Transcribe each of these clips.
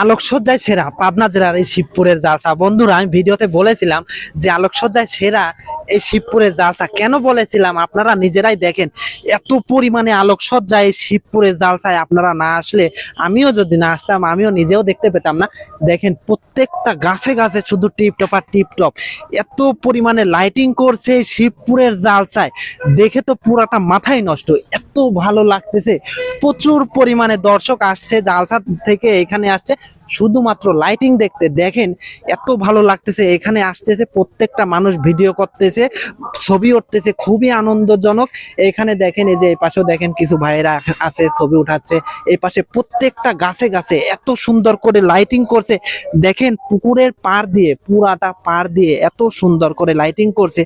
আলোকসজ্জায় সেরা পাবনা জেলার এই শিবপুরের জালসা। বন্ধুরা, আমি ভিডিওতে বলেছিলাম যে আলোকসজ্জায় সেরা এই শিবপুরের জালসা। কেন বলেছিলাম আপনারা নিজেরাই দেখেন। এত পরিমাণে আলোকসজ্জায় এই শিবপুরের জালসায় আপনারা না আসলে, আমিও যদি না আসতাম আমিও নিজেও দেখতে পেতাম না। দেখেন প্রত্যেকটা গাছে গাছে শুধু টিপটপ আর টিপটপ, এত পরিমাণে লাইটিং করছে এই শিবপুরের জালসায়। দেখে তো পুরাটা মাথায় নষ্ট, এত ভালো লাগতেছে। প্রচুর পরিমাণে দর্শক আসছে জালসা থেকে, এখানে আসছে শুধুমাত্র লাইটিং দেখতে। দেখেন এত ভালো লাগতেছে, এখানে আসতেছে প্রত্যেকটা মানুষ ভিডিও করতেছে, ছবি উঠতেছে, খুবই আনন্দজনক। এখানে দেখেন এই যে এই পাশেও দেখেন কিছু ভাইয়েরা আছে ছবি উঠাচ্ছে। এই পাশে প্রত্যেকটা গাছে গাছে এত সুন্দর করে লাইটিং করছে। দেখেন পুকুরের পাড় দিয়ে, পুরাটা পাড় দিয়ে এত সুন্দর করে লাইটিং করছে,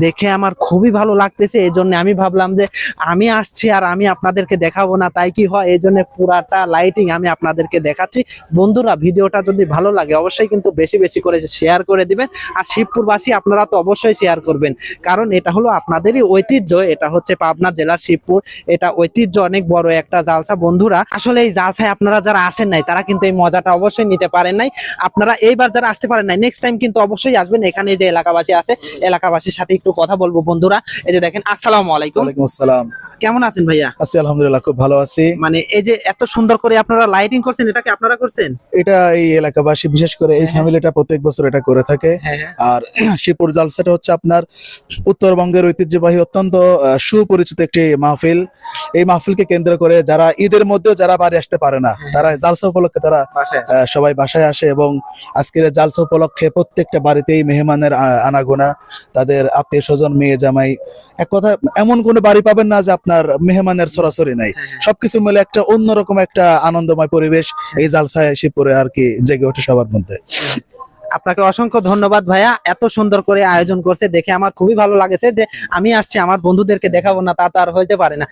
দেখে আমার খুবই ভালো লাগতেছে। এই জন্য আমি ভাবলাম যে আমি আসছি আর আমি আপনাদেরকে দেখাবো না, তাই কি হয়, এই জন্য পুরাটা লাইটিং আমি আপনাদেরকে দেখাচ্ছি। বন্ধুরা, ভিডিওটা যদি ভালো লাগে অবশ্যই কিন্তু বেশি বেশি করে শেয়ার করে দিবেন। আর শিবপুরবাসী আপনারা তো অবশ্যই শেয়ার করবেন, কারণ এটা হলো আপনাদেরই ঐতিহ্য। এটা হচ্ছে পাবনা জেলার শিবপুর, এটা ঐতিহ্য অনেক বড় একটা জালসা। বন্ধুরা, আসলে এই জালসায় আপনারা যারা আসেন নাই তারা কিন্তু এই মজাটা অবশ্যই নিতে পারেন নাই। আপনারা এইবার যারা আসতে পারেন নাই, নেক্সট টাইম কিন্তু অবশ্যই আসবেন। এখানে যে এলাকাবাসী আছে, এলাকাবাসীর সাথে একটু কথা বলবো। বন্ধুরা, এই যে দেখেন, আসসালামু আলাইকুম। ওয়ালাইকুম আসসালাম। কেমন আছেন ভাইয়া? আছি আলহামদুলিল্লাহ, খুব ভালো আছি। মানে এই যে এত সুন্দর করে আপনারা লাইটিং করছেন, এটা কি আপনারা করছেন? এটা এই এলাকাবাসী, বিশেষ করে এই ফ্যামিলিটা প্রত্যেক বছর এটা করে থাকে। হ্যাঁ হ্যাঁ। আর শিবপুর জালসাটা হচ্ছে আপনার উত্তরবঙ্গের ঐতিহ্যবাহী অত্যন্ত সুপরিচিত একটি মাহফিল। এই মাহফিলকে কেন্দ্র করে যারা ঈদের মধ্যেও যারা বাড়ি আসতে পারে না, তারা জালসা উপলক্ষে তারা বাসায়। সবাই বাসায় আসে। এবং আজকের এই জালসা উপলক্ষে প্রত্যেকটা বাড়িতেই মেহমানের আনাগোনা, তাদের আত্মীয় স্বজন, মেয়ে জামাই, এক কথা এমন কোনো বাড়ি পাবেন না যে আপনার মেহমানের সরাসরি নাই। সবকিছু মিলে একটা অন্যরকম একটা আনন্দময় পরিবেশ এই জালসায় শিবপুরে আর কি জেগে ওঠে সবার মধ্যে। আপনাকে অসংখ্য ধন্যবাদ ভাইয়া, এত সুন্দর করে আয়োজন করছে দেখে আমার খুবই ভালো লাগেছে। যে আমি আসছি আমার বন্ধুদেরকে দেখাবো না তা তো আর হইতে পারে না।